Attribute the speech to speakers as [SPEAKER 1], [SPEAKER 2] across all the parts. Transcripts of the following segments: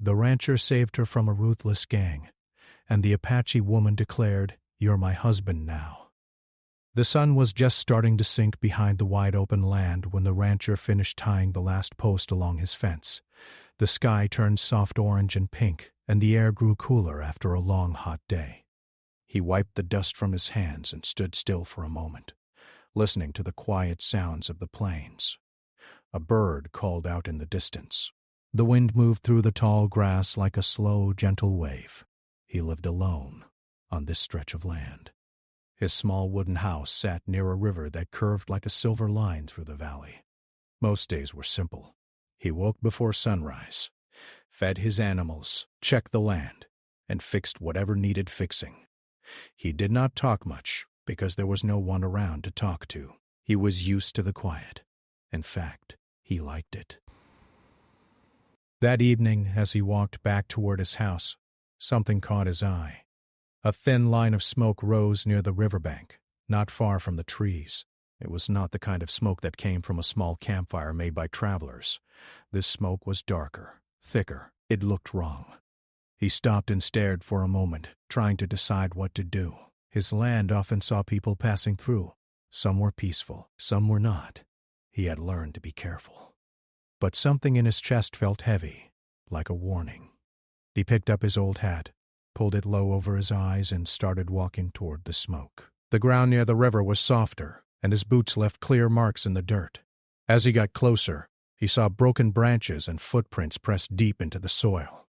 [SPEAKER 1] The rancher saved her from a ruthless gang, and the Apache woman declared, "You're my husband now." The sun was just starting to sink behind the wide-open land when the rancher finished tying the last post along his fence. The sky turned soft orange and pink, and the air grew cooler after a long, hot day. He wiped the dust from his hands and stood still for a moment, listening to the quiet sounds of the plains. A bird called out in the distance. The wind moved through the tall grass like a slow, gentle wave. He lived alone on this stretch of land. His small wooden house sat near a river that curved like a silver line through the valley. Most days were simple. He woke before sunrise, fed his animals, checked the land, and fixed whatever needed fixing. He did not talk much because there was no one around to talk to. He was used to the quiet. In fact, he liked it. That evening, as he walked back toward his house, something caught his eye. A thin line of smoke rose near the riverbank, not far from the trees. It was not the kind of smoke that came from a small campfire made by travelers. This smoke was darker, thicker. It looked wrong. He stopped and stared for a moment, trying to decide what to do. His land often saw people passing through. Some were peaceful, some were not. He had learned to be careful. But something in his chest felt heavy, like a warning. He picked up his old hat, pulled it low over his eyes, and started walking toward the smoke. The ground near the river was softer, and his boots left clear marks in the dirt. As he got closer, he saw broken branches and footprints pressed deep into the soil.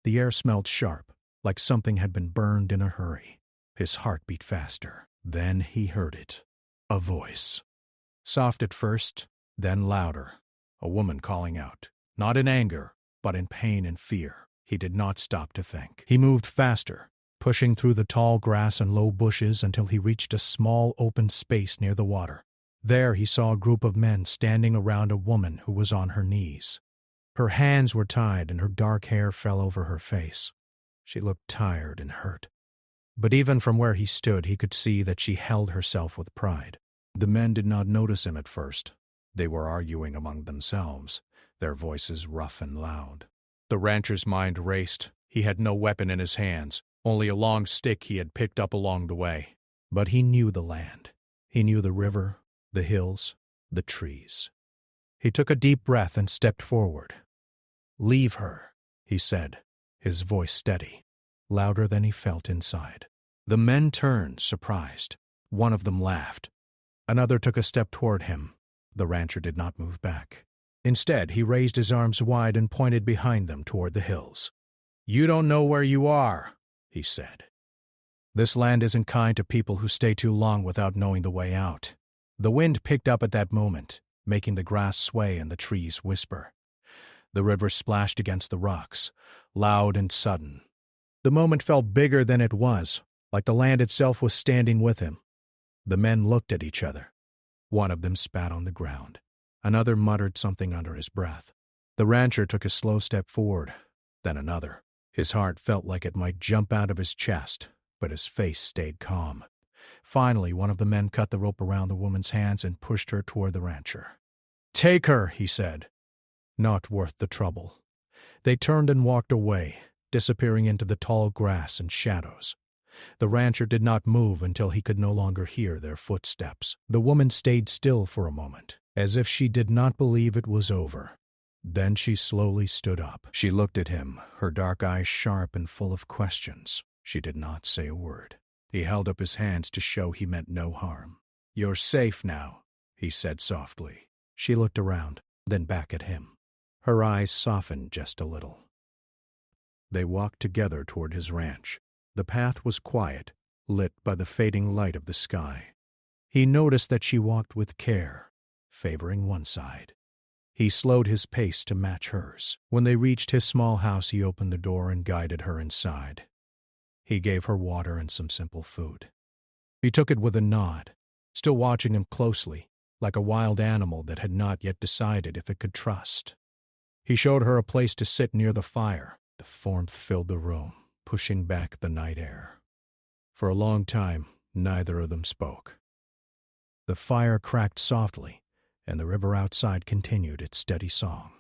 [SPEAKER 1] The air smelled sharp, like something had been burned in a hurry. His heart beat faster. Then he heard it. A voice. Soft at first, then louder. A woman calling out, not in anger, but in pain and fear. He did not stop to think. He moved faster, pushing through the tall grass and low bushes until he reached a small open space near the water. There he saw a group of men standing around a woman who was on her knees. Her hands were tied and her dark hair fell over her face. She looked tired and hurt. But even from where he stood, he could see that she held herself with pride. The men did not notice him at first. They were arguing among themselves, their voices rough and loud. The rancher's mind raced. He had no weapon in his hands, only a long stick he had picked up along the way. But he knew the land. He knew the river, the hills, the trees. He took a deep breath and stepped forward. "Leave her," he said, his voice steady, louder than he felt inside. The men turned, surprised. One of them laughed. Another took a step toward him. The rancher did not move back. Instead, he raised his arms wide and pointed behind them toward the hills. "You don't know where you are," he said. "This land isn't kind to people who stay too long without knowing the way out." The wind picked up at that moment, making the grass sway and the trees whisper. The river splashed against the rocks, loud and sudden. The moment felt bigger than it was, like the land itself was standing with him. The men looked at each other. One of them spat on the ground. Another muttered something under his breath. The rancher took a slow step forward, then another. His heart felt like it might jump out of his chest, but his face stayed calm. Finally, one of the men cut the rope around the woman's hands and pushed her toward the rancher. "Take her," he said. "Not worth the trouble." They turned and walked away, disappearing into the tall grass and shadows. The rancher did not move until he could no longer hear their footsteps. The woman stayed still for a moment, as if she did not believe it was over. Then she slowly stood up. She looked at him, her dark eyes sharp and full of questions. She did not say a word. He held up his hands to show he meant no harm. "You're safe now," he said softly. She looked around, then back at him. Her eyes softened just a little. They walked together toward his ranch. The path was quiet, lit by the fading light of the sky. He noticed that she walked with care, favoring one side. He slowed his pace to match hers. When they reached his small house, he opened the door and guided her inside. He gave her water and some simple food. He took it with a nod, still watching him closely, like a wild animal that had not yet decided if it could trust. He showed her a place to sit near the fire. The warmth filled the room, pushing back the night air. For a long time, neither of them spoke. The fire cracked softly, and the river outside continued its steady song.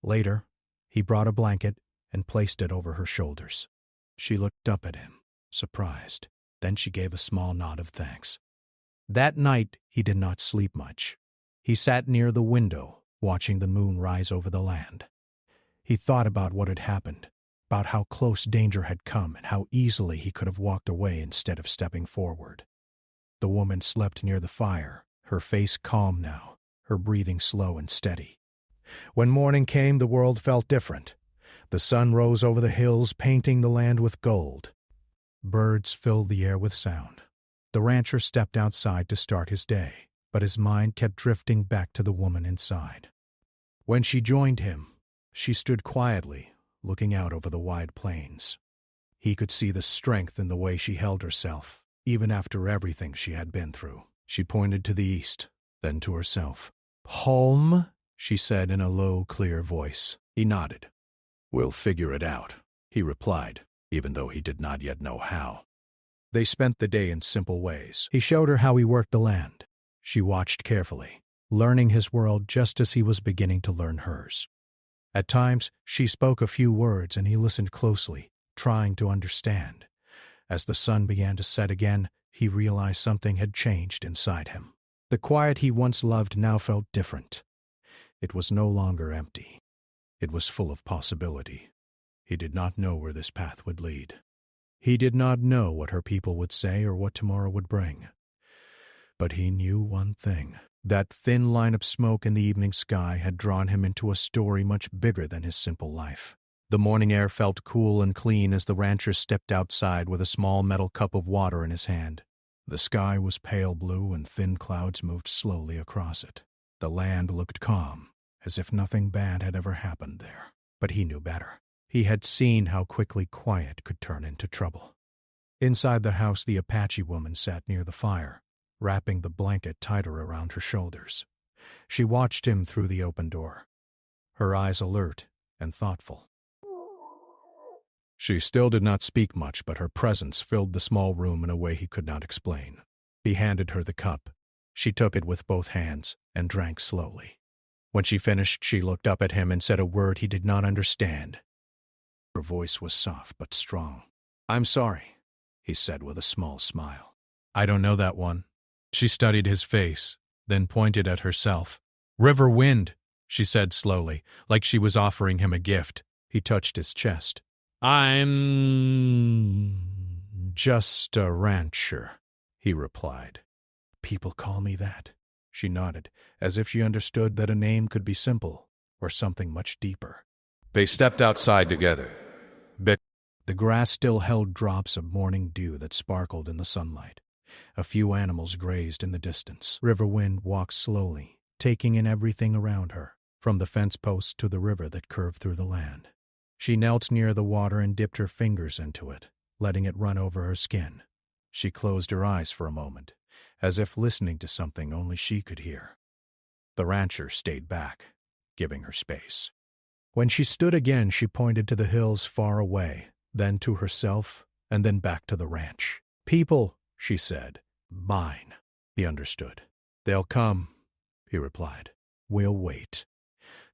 [SPEAKER 1] Later, he brought a blanket and placed it over her shoulders. She looked up at him, surprised. Then she gave a small nod of thanks. That night he did not sleep much. He sat near the window, watching the moon rise over the land. He thought about what had happened, about how close danger had come and how easily he could have walked away instead of stepping forward. The woman slept near the fire, her face calm now, her breathing slow and steady. When morning came, the world felt different. The sun rose over the hills, painting the land with gold. Birds filled the air with sound. The rancher stepped outside to start his day, but his mind kept drifting back to the woman inside. When she joined him, she stood quietly, looking out over the wide plains. He could see the strength in the way she held herself, even after everything she had been through. She pointed to the east, then to herself. "Home?" she said in a low, clear voice. He nodded. "We'll figure it out," he replied, even though he did not yet know how. They spent the day in simple ways. He showed her how he worked the land. She watched carefully, learning his world just as he was beginning to learn hers. At times, she spoke a few words and he listened closely, trying to understand. As the sun began to set again, he realized something had changed inside him. The quiet he once loved now felt different. It was no longer empty. It was full of possibility. He did not know where this path would lead. He did not know what her people would say or what tomorrow would bring. But he knew one thing. That thin line of smoke in the evening sky had drawn him into a story much bigger than his simple life. The morning air felt cool and clean as the rancher stepped outside with a small metal cup of water in his hand. The sky was pale blue and thin clouds moved slowly across it. The land looked calm, as if nothing bad had ever happened there. But he knew better. He had seen how quickly quiet could turn into trouble. Inside the house, the Apache woman sat near the fire, wrapping the blanket tighter around her shoulders. She watched him through the open door, her eyes alert and thoughtful. She still did not speak much, but her presence filled the small room in a way he could not explain. He handed her the cup. She took it with both hands and drank slowly. When she finished, she looked up at him and said a word he did not understand. Her voice was soft but strong. "I'm sorry," he said with a small smile. "I don't know that one." She studied his face, then pointed at herself. "River Wind," she said slowly, like she was offering him a gift. He touched his chest. "I'm just a rancher," he replied. "People call me that." She nodded, as if she understood that a name could be simple or something much deeper.
[SPEAKER 2] They stepped outside together.
[SPEAKER 1] The grass still held drops of morning dew that sparkled in the sunlight. A few animals grazed in the distance. River Wind walked slowly, taking in everything around her, from the fence posts to the river that curved through the land. She knelt near the water and dipped her fingers into it, letting it run over her skin. She closed her eyes for a moment, as if listening to something only she could hear. The rancher stayed back, giving her space. When she stood again, she pointed to the hills far away, then to herself, and then back to the ranch. "People," she said. "Mine." He understood. "They'll come," he replied. "We'll wait."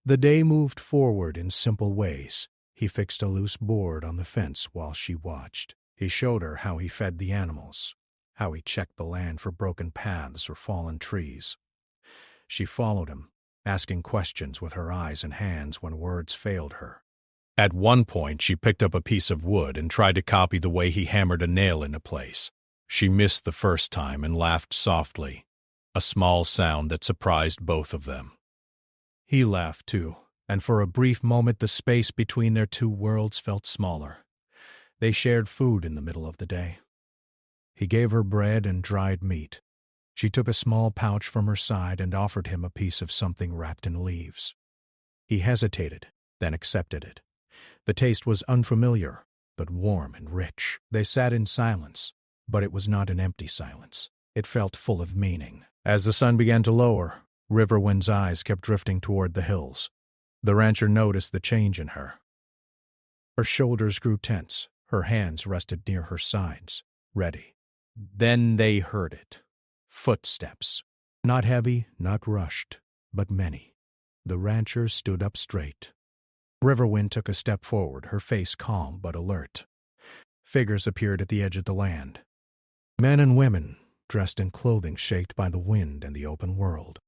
[SPEAKER 1] The day moved forward in simple ways. He fixed a loose board on the fence while she watched. He showed her how he fed the animals, how he checked the land for broken paths or fallen trees. She followed him, asking questions with her eyes and hands when words failed her. At one point, she picked up a piece of wood and tried to copy the way he hammered a nail into place. She missed the first time and laughed softly, a small sound that surprised both of them. He laughed too, and for a brief moment the space between their two worlds felt smaller. They shared food in the middle of the day. He gave her bread and dried meat. She took a small pouch from her side and offered him a piece of something wrapped in leaves. He hesitated, then accepted it. The taste was unfamiliar, but warm and rich. They sat in silence, but it was not an empty silence. It felt full of meaning. As the sun began to lower, Riverwind's eyes kept drifting toward the hills. The rancher noticed the change in her. Her shoulders grew tense. Her hands rested near her sides, ready. Then they heard it. Footsteps. Not heavy, not rushed, but many. The rancher stood up straight. Riverwind took a step forward, her face calm but alert. Figures appeared at the edge of the land. Men and women, dressed in clothing shaped by the wind and the open world.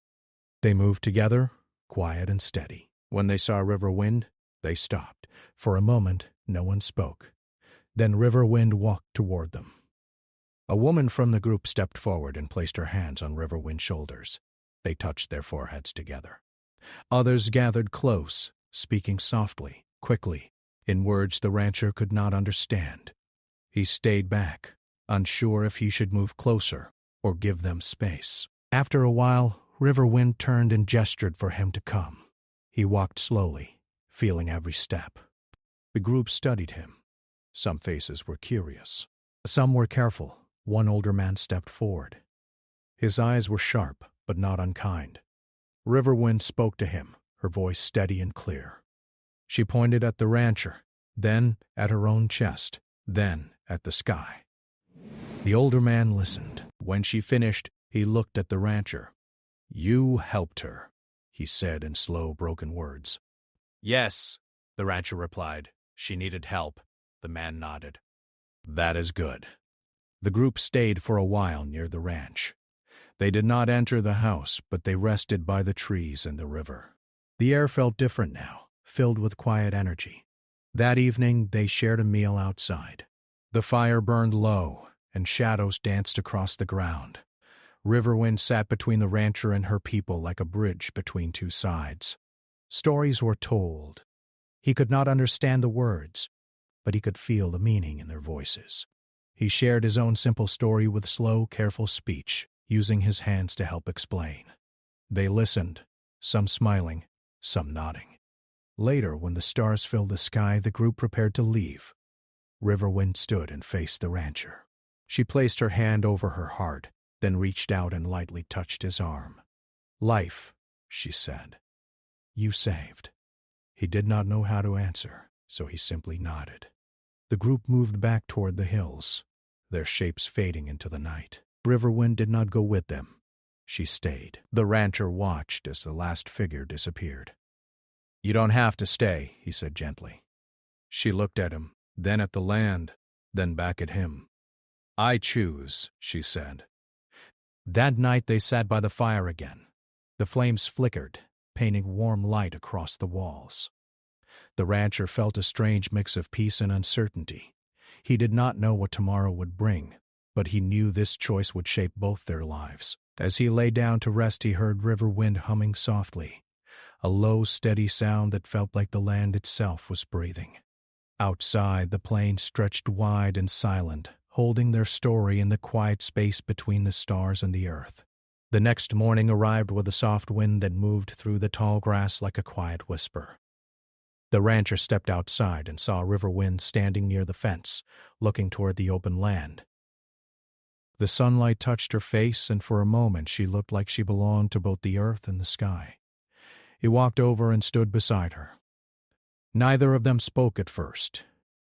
[SPEAKER 1] They moved together, quiet and steady. When they saw Riverwind, they stopped. For a moment, no one spoke. Then Riverwind walked toward them. A woman from the group stepped forward and placed her hands on Riverwind's shoulders. They touched their foreheads together. Others gathered close, speaking softly, quickly, in words the rancher could not understand. He stayed back, unsure if he should move closer or give them space. After a while, Riverwind turned and gestured for him to come. He walked slowly, feeling every step. The group studied him. Some faces were curious. Some were careful. One older man stepped forward. His eyes were sharp, but not unkind. Riverwind spoke to him, her voice steady and clear. She pointed at the rancher, then at her own chest, then at the sky. The older man listened. When she finished, he looked at the rancher. "You helped her," he said in slow, broken words. "Yes," the rancher replied. "She needed help." The man nodded. "That is good." The group stayed for a while near the ranch. They did not enter the house, but they rested by the trees and the river. The air felt different now, filled with quiet energy. That evening, they shared a meal outside. The fire burned low, and shadows danced across the ground. Riverwind sat between the rancher and her people like a bridge between two sides. Stories were told. He could not understand the words, but he could feel the meaning in their voices. He shared his own simple story with slow, careful speech, using his hands to help explain. They listened, some smiling, some nodding. Later, when the stars filled the sky, the group prepared to leave. Riverwind stood and faced the rancher. She placed her hand over her heart, then reached out and lightly touched his arm. "Life," she said. "You saved." He did not know how to answer, so he simply nodded. The group moved back toward the hills, their shapes fading into the night. Riverwind did not go with them. She stayed. The rancher watched as the last figure disappeared. "You don't have to stay," he said gently. She looked at him, then at the land, then back at him. "I choose," she said. That night they sat by the fire again. The flames flickered, painting warm light across the walls. The rancher felt a strange mix of peace and uncertainty. He did not know what tomorrow would bring, but he knew this choice would shape both their lives. As he lay down to rest, he heard Riverwind humming softly, a low, steady sound that felt like the land itself was breathing. Outside, the plains stretched wide and silent, holding their story in the quiet space between the stars and the earth. The next morning arrived with a soft wind that moved through the tall grass like a quiet whisper. The rancher stepped outside and saw Riverwind standing near the fence, looking toward the open land. The sunlight touched her face, and for a moment she looked like she belonged to both the earth and the sky. He walked over and stood beside her. Neither of them spoke at first.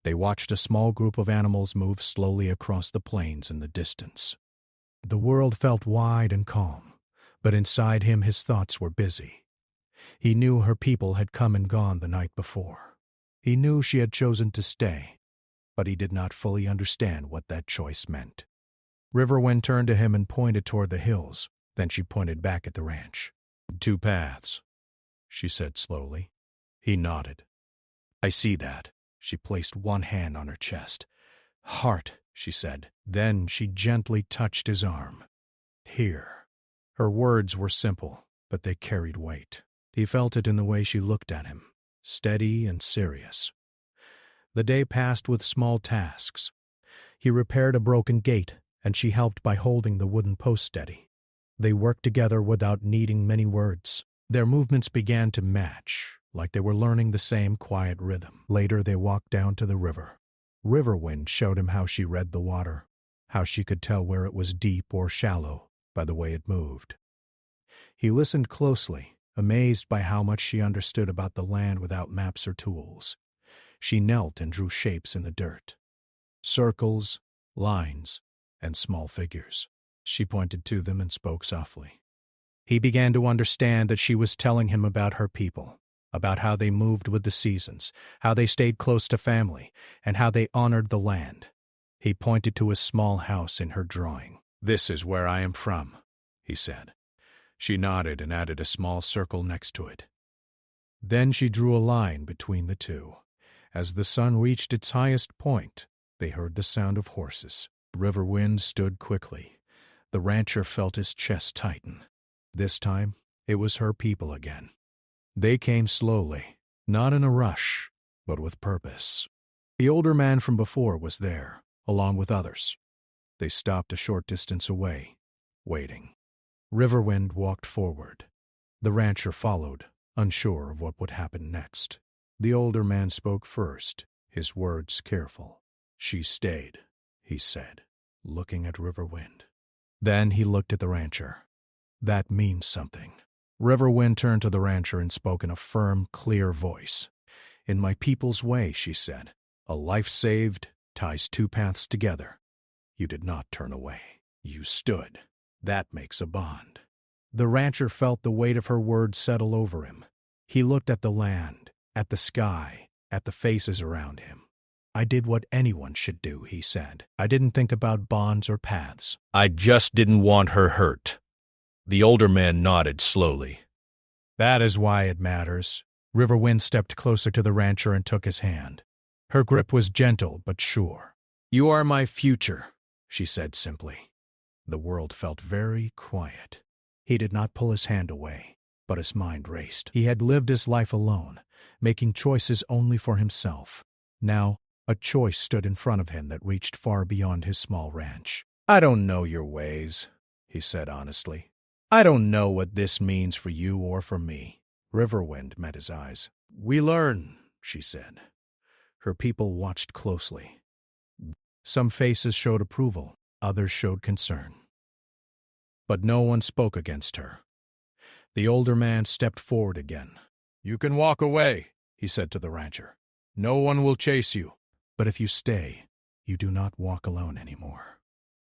[SPEAKER 1] They watched a small group of animals move slowly across the plains in the distance. The world felt wide and calm, but inside him his thoughts were busy. He knew her people had come and gone the night before. He knew she had chosen to stay, but he did not fully understand what that choice meant. Riverwind turned to him and pointed toward the hills. Then she pointed back at the ranch. "Two paths," she said slowly. He nodded. "I see that." She placed one hand on her chest. "Heart," she said. Then she gently touched his arm. "Here." Her words were simple, but they carried weight. He felt it in the way she looked at him, steady and serious. The day passed with small tasks. He repaired a broken gate, and she helped by holding the wooden post steady. They worked together without needing many words. Their movements began to match, like they were learning the same quiet rhythm. Later they walked down to the river. Riverwind showed him how she read the water, how she could tell where it was deep or shallow by the way it moved. He listened closely, amazed by how much she understood about the land without maps or tools. She knelt and drew shapes in the dirt. Circles, lines, and small figures. She pointed to them and spoke softly. He began to understand that she was telling him about her people, about how they moved with the seasons, how they stayed close to family, and how they honored the land. He pointed to a small house in her drawing. "This is where I am from," he said. She nodded and added a small circle next to it. Then she drew a line between the two. As the sun reached its highest point, they heard the sound of horses. River Wind stood quickly. The rancher felt his chest tighten. This time, it was her people again. They came slowly, not in a rush, but with purpose. The older man from before was there, along with others. They stopped a short distance away, waiting. Riverwind walked forward. The rancher followed, unsure of what would happen next. The older man spoke first, his words careful. "She stayed," he said, looking at Riverwind. Then he looked at the rancher. "That means something." Riverwind turned to the rancher and spoke in a firm, clear voice. "In my people's way," she said, "a life saved ties two paths together. You did not turn away. You stood. That makes a bond." The rancher felt the weight of her words settle over him. He looked at the land, at the sky, at the faces around him. "I did what anyone should do," he said. "I didn't think about bonds or paths.
[SPEAKER 2] I just didn't want her hurt." The older man nodded slowly.
[SPEAKER 1] "That is why it matters." Riverwind stepped closer to the rancher and took his hand. Her grip was gentle but sure. "You are my future," she said simply. The world felt very quiet. He did not pull his hand away, but his mind raced. He had lived his life alone, making choices only for himself. Now, a choice stood in front of him that reached far beyond his small ranch. "I don't know your ways," he said honestly. "I don't know what this means for you or for me." Riverwind met his eyes. "We learn," she said. Her people watched closely. Some faces showed approval, others showed concern. But no one spoke against her. The older man stepped forward again. "You can walk away," he said to the rancher. "No one will chase you. But if you stay, you do not walk alone anymore."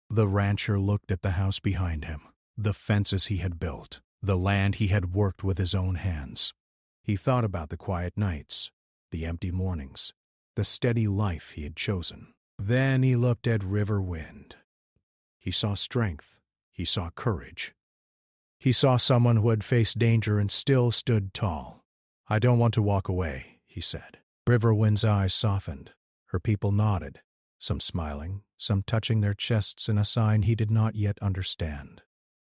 [SPEAKER 1] The rancher looked at the house behind him, the fences he had built, the land he had worked with his own hands. He thought about the quiet nights, the empty mornings, the steady life he had chosen. Then he looked at Riverwind. He saw strength. He saw courage. He saw someone who had faced danger and still stood tall. "I don't want to walk away," he said. Riverwind's eyes softened. Her people nodded, some smiling, some touching their chests in a sign he did not yet understand.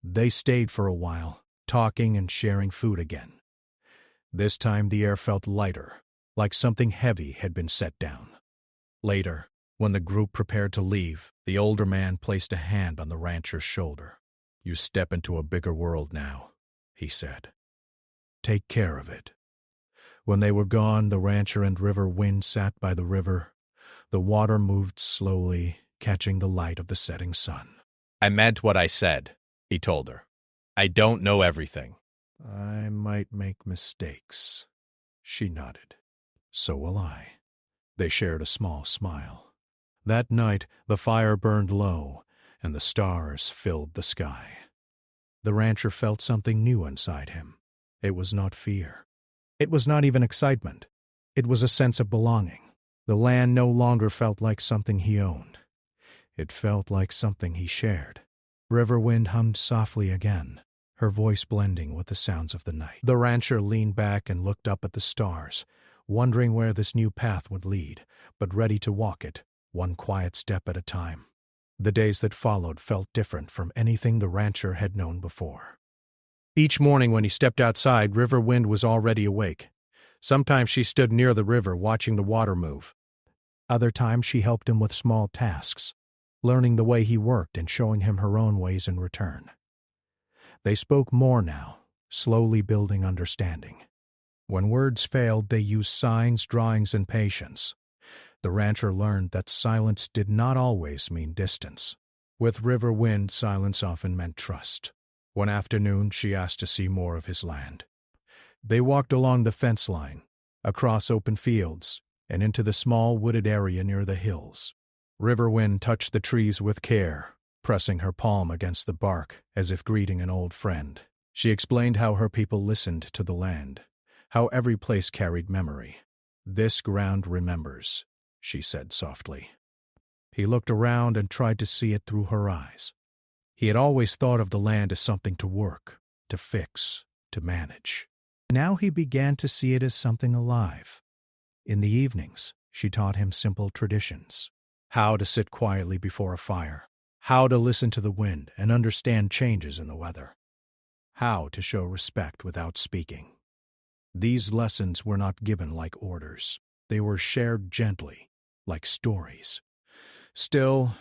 [SPEAKER 1] They stayed for a while, talking and sharing food again. This time the air felt lighter, like something heavy had been set down. Later, when the group prepared to leave, the older man placed a hand on the rancher's shoulder. "You step into a bigger world now," he said. "Take care of it." When they were gone, the rancher and Riverwind sat by the river. The water moved slowly, catching the light of the setting sun.
[SPEAKER 2] "I meant what I said," he told her. "I don't know everything."
[SPEAKER 1] "I might make mistakes." She nodded. "So will I." They shared a small smile. That night, the fire burned low, and the stars filled the sky. The rancher felt something new inside him. It was not fear. It was not even excitement. It was a sense of belonging. The land no longer felt like something he owned. It felt like something he shared. Riverwind hummed softly again, her voice blending with the sounds of the night. The rancher leaned back and looked up at the stars, wondering where this new path would lead, but ready to walk it, one quiet step at a time. The days that followed felt different from anything the rancher had known before. Each morning when he stepped outside, Riverwind was already awake. Sometimes she stood near the river watching the water move. Other times she helped him with small tasks, learning the way he worked and showing him her own ways in return. They spoke more now, slowly building understanding. When words failed, they used signs, drawings, and patience. The rancher learned that silence did not always mean distance. With Riverwind, silence often meant trust. One afternoon, she asked to see more of his land. They walked along the fence line, across open fields, and into the small wooded area near the hills. Riverwind touched the trees with care, pressing her palm against the bark as if greeting an old friend. She explained how her people listened to the land, how every place carried memory. "This ground remembers," she said softly. He looked around and tried to see it through her eyes. He had always thought of the land as something to work, to fix, to manage. Now he began to see it as something alive. In the evenings, she taught him simple traditions. How to sit quietly before a fire. How to listen to the wind and understand changes in the weather. How to show respect without speaking. These lessons were not given like orders. They were shared gently, like stories. Still,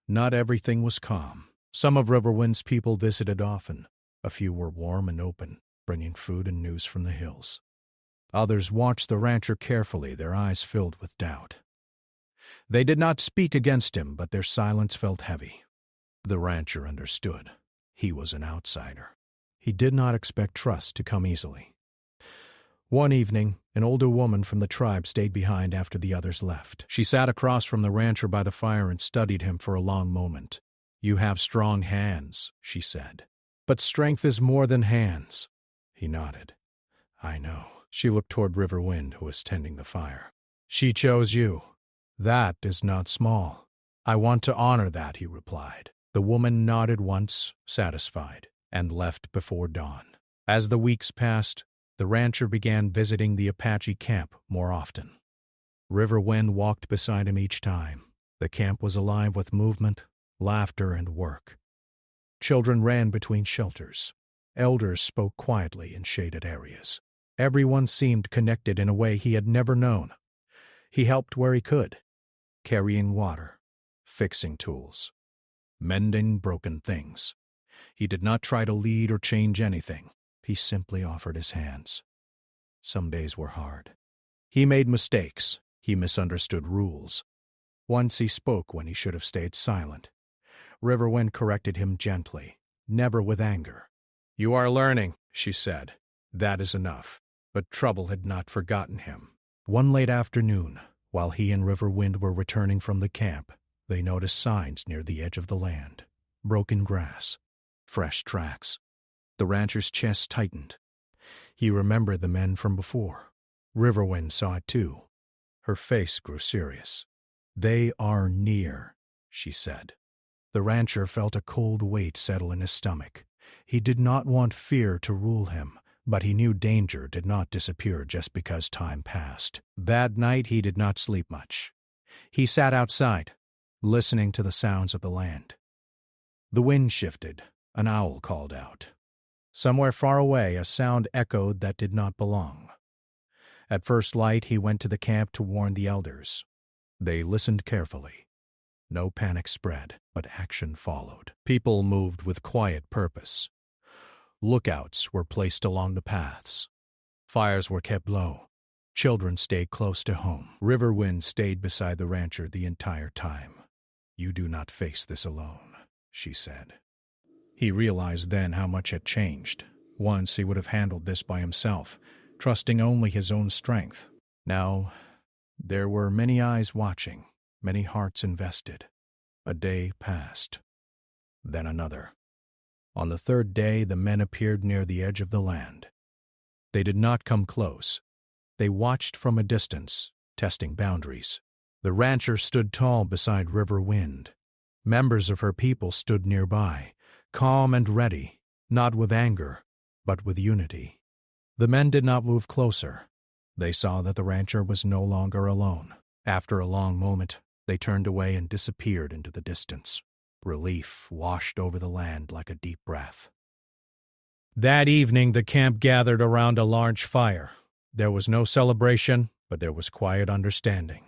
[SPEAKER 1] not everything was calm. Some of Riverwind's people visited often. A few were warm and open, bringing food and news from the hills. Others watched the rancher carefully, their eyes filled with doubt. They did not speak against him, but their silence felt heavy. The rancher understood. He was an outsider. He did not expect trust to come easily. One evening, an older woman from the tribe stayed behind after the others left. She sat across from the rancher by the fire and studied him for a long moment. "You have strong hands," she said. "But strength is more than hands." He nodded. "I know." She looked toward Riverwind, who was tending the fire. "She chose you. That is not small." "I want to honor that," he replied. The woman nodded once, satisfied, and left before dawn. As the weeks passed, the rancher began visiting the Apache camp more often. Riverwind walked beside him each time. The camp was alive with movement, laughter, and work. Children ran between shelters. Elders spoke quietly in shaded areas. Everyone seemed connected in a way he had never known. He helped where he could, carrying water, fixing tools, mending broken things. He did not try to lead or change anything. He simply offered his hands. Some days were hard. He made mistakes. He misunderstood rules. Once he spoke when he should have stayed silent. Riverwind corrected him gently, never with anger. "You are learning," she said. "That is enough." But trouble had not forgotten him. One late afternoon, while he and Riverwind were returning from the camp, they noticed signs near the edge of the land. Broken grass, fresh tracks. The rancher's chest tightened. He remembered the men from before. Riverwind saw it too. Her face grew serious. "They are near," she said. The rancher felt a cold weight settle in his stomach. He did not want fear to rule him, but he knew danger did not disappear just because time passed. That night he did not sleep much. He sat outside, listening to the sounds of the land. The wind shifted. An owl called out. Somewhere far away, a sound echoed that did not belong. At first light, he went to the camp to warn the elders. They listened carefully. No panic spread, but action followed. People moved with quiet purpose. Lookouts were placed along the paths. Fires were kept low. Children stayed close to home. Riverwind stayed beside the rancher the entire time. "You do not face this alone," she said. He realized then how much had changed. Once he would have handled this by himself, trusting only his own strength. Now, there were many eyes watching, many hearts invested. A day passed. Then another. On the third day, the men appeared near the edge of the land. They did not come close. They watched from a distance, testing boundaries. The rancher stood tall beside Riverwind. Members of her people stood nearby, calm and ready, not with anger, but with unity. The men did not move closer. They saw that the rancher was no longer alone. After a long moment, they turned away and disappeared into the distance. Relief washed over the land like a deep breath. That evening, the camp gathered around a large fire. There was no celebration, but there was quiet understanding.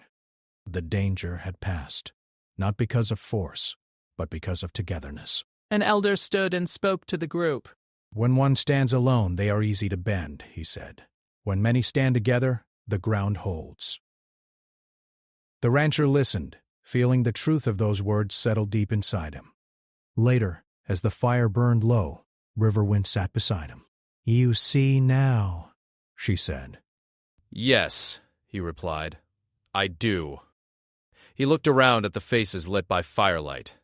[SPEAKER 1] The danger had passed, not because of force, but because of togetherness.
[SPEAKER 3] An elder stood and spoke to the group.
[SPEAKER 1] "When one stands alone, they are easy to bend," he said. "When many stand together, the ground holds." The rancher listened, feeling the truth of those words settle deep inside him. Later, as the fire burned low, Riverwind sat beside him. "You see now," she said.
[SPEAKER 2] "Yes," he replied. "I do." He looked around at the faces lit by firelight.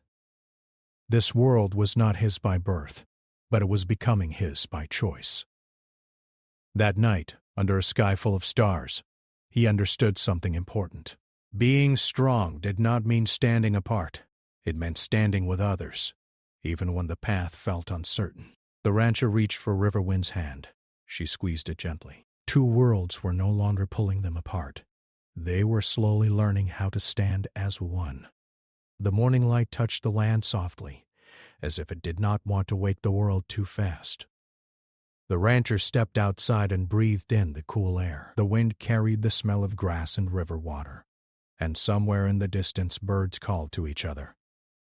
[SPEAKER 1] This world was not his by birth, but it was becoming his by choice. That night, Under a sky full of stars, he understood something important. Being strong did not mean standing apart. It meant standing with others, even when the path felt uncertain. The rancher reached for Riverwind's hand. She squeezed it gently. Two worlds were no longer pulling them apart. They were slowly learning how to stand as one. The morning light touched the land softly, as if it did not want to wake the world too fast. The rancher stepped outside and breathed in the cool air. The wind carried the smell of grass and river water, and somewhere in the distance birds called to each other.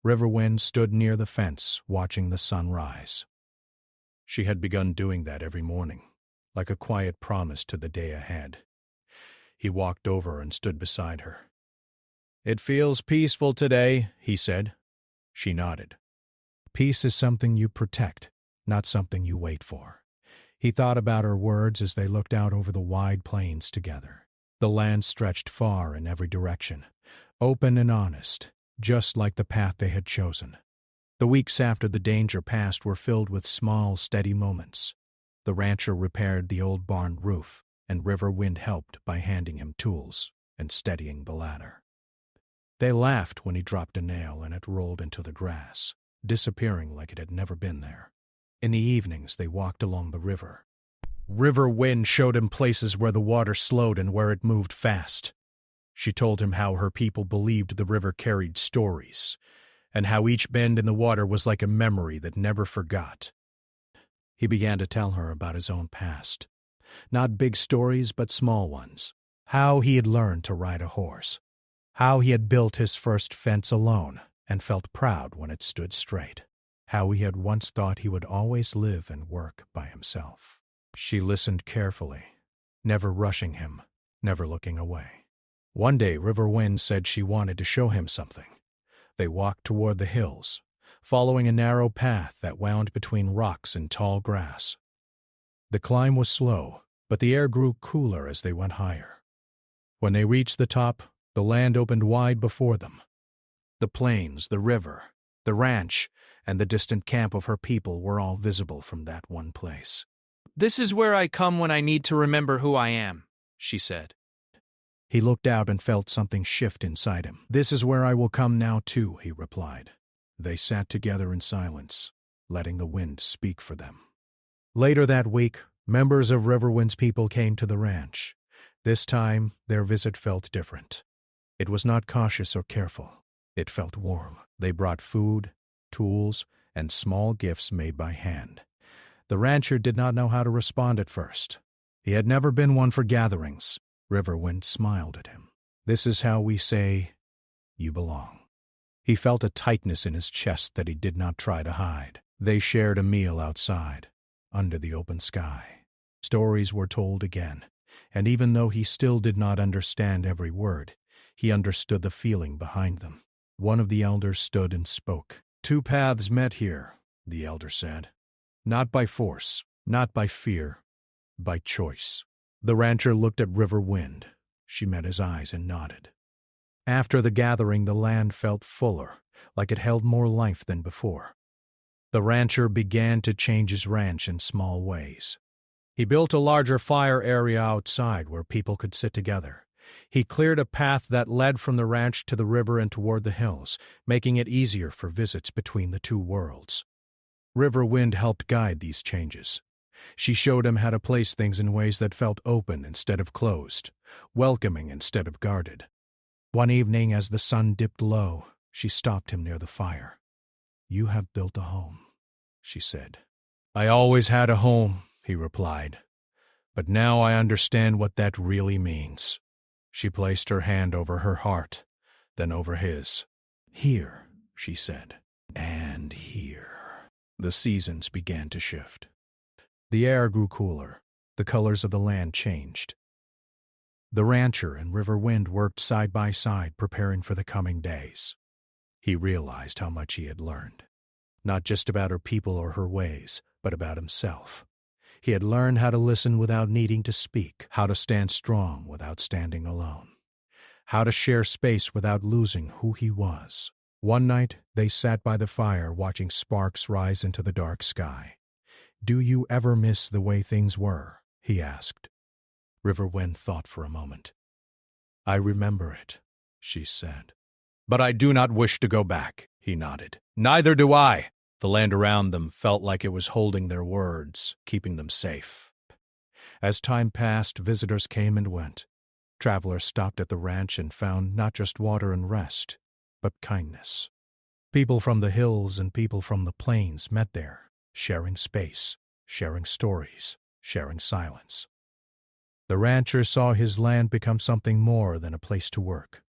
[SPEAKER 1] Riverwind stood near the fence, watching the sun rise. She had begun doing that every morning, like a quiet promise to the day ahead. He walked over and stood beside her. "It feels peaceful today," he said. She nodded. "Peace is something you protect, not something you wait for." He thought about her words as they looked out over the wide plains together. The land stretched far in every direction, open and honest, just like the path they had chosen. The weeks after the danger passed were filled with small, steady moments. The rancher repaired the old barn roof, and Riverwind helped by handing him tools and steadying the ladder. They laughed when he dropped a nail and it rolled into the grass, disappearing like it had never been there. In the evenings, they walked along the river. Riverwind showed him places where the water slowed and where it moved fast. She told him how her people believed the river carried stories, and how each bend in the water was like a memory that never forgot. He began to tell her about his own past. Not big stories, but small ones. How he had learned to ride a horse. How he had built his first fence alone and felt proud when it stood straight. How he had once thought he would always live and work by himself. She listened carefully, never rushing him, never looking away. One day Riverwind said she wanted to show him something. They walked toward the hills, following a narrow path that wound between rocks and tall grass. The climb was slow, but the air grew cooler as they went higher. When they reached the top, the land opened wide before them. The plains, the river, the ranch, and the distant camp of her people were all visible from that one place.
[SPEAKER 3] "This is where I come when I need to remember who I am," she said.
[SPEAKER 1] He looked out and felt something shift inside him. "This is where I will come now, too," he replied. They sat together in silence, letting the wind speak for them. Later that week, members of Riverwind's people came to the ranch. This time, their visit felt different. It was not cautious or careful. It felt warm. They brought food, tools, and small gifts made by hand. The rancher did not know how to respond at first. He had never been one for gatherings. Riverwind smiled at him. "This is how we say, you belong." He felt a tightness in his chest that he did not try to hide. They shared a meal outside, under the open sky. Stories were told again, and even though he still did not understand every word, he understood the feeling behind them. One of the elders stood and spoke. "Two paths met here," the elder said. "Not by force, not by fear, by choice." The rancher looked at Riverwind. She met his eyes and nodded. After the gathering, the land felt fuller, like it held more life than before. The rancher began to change his ranch in small ways. He built a larger fire area outside where people could sit together. He cleared a path that led from the ranch to the river and toward the hills, making it easier for visits between the two worlds. Riverwind helped guide these changes. She showed him how to place things in ways that felt open instead of closed, welcoming instead of guarded. One evening, as the sun dipped low, she stopped him near the fire. "You have built a home," she said. "I always had a home," he replied. "But now I understand what that really means." She placed her hand over her heart, then over his. "Here," she said, "and here." The seasons began to shift. The air grew cooler. The colors of the land changed. The rancher and Riverwind worked side by side, preparing for the coming days. He realized how much he had learned. Not just about her people or her ways, but about himself. He had learned how to listen without needing to speak, how to stand strong without standing alone, how to share space without losing who he was. One night, they sat by the fire watching sparks rise into the dark sky. "Do you ever miss the way things were?" he asked. Riverwind thought for a moment. I remember it, she said. But I do not wish to go back, he nodded. Neither do I. The land around them felt like it was holding their words, keeping them safe. As time passed, visitors came and went. Travelers stopped at the ranch and found not just water and rest, but kindness. People from the hills and people from the plains met there, sharing space, sharing stories, sharing silence. The rancher saw his land become something more than a place to work.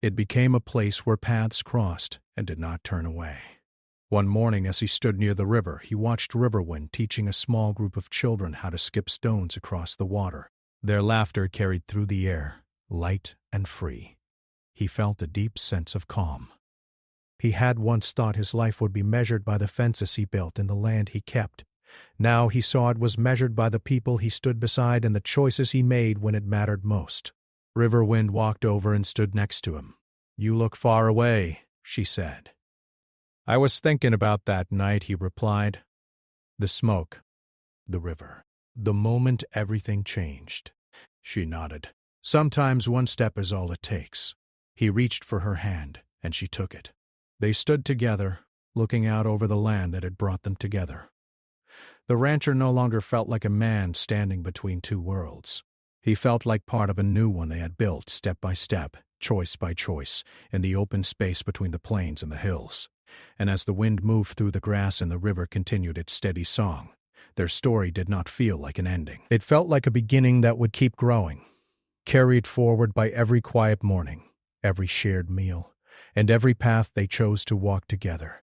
[SPEAKER 1] It became a place where paths crossed and did not turn away. One morning, as he stood near the river, he watched Riverwind teaching a small group of children how to skip stones across the water. Their laughter carried through the air, light and free. He felt a deep sense of calm. He had once thought his life would be measured by the fences he built and the land he kept. Now he saw it was measured by the people he stood beside and the choices he made when it mattered most. Riverwind walked over and stood next to him. You look far away, she said. I was thinking about that night, he replied. The smoke, the river, the moment everything changed. She nodded. Sometimes one step is all it takes. He reached for her hand, and she took it. They stood together, looking out over the land that had brought them together. The rancher no longer felt like a man standing between two worlds. He felt like part of a new one they had built step by step, choice by choice, in the open space between the plains and the hills. And as the wind moved through the grass and the river continued its steady song, their story did not feel like an ending. It felt like a beginning that would keep growing, carried forward by every quiet morning, every shared meal, and every path they chose to walk together.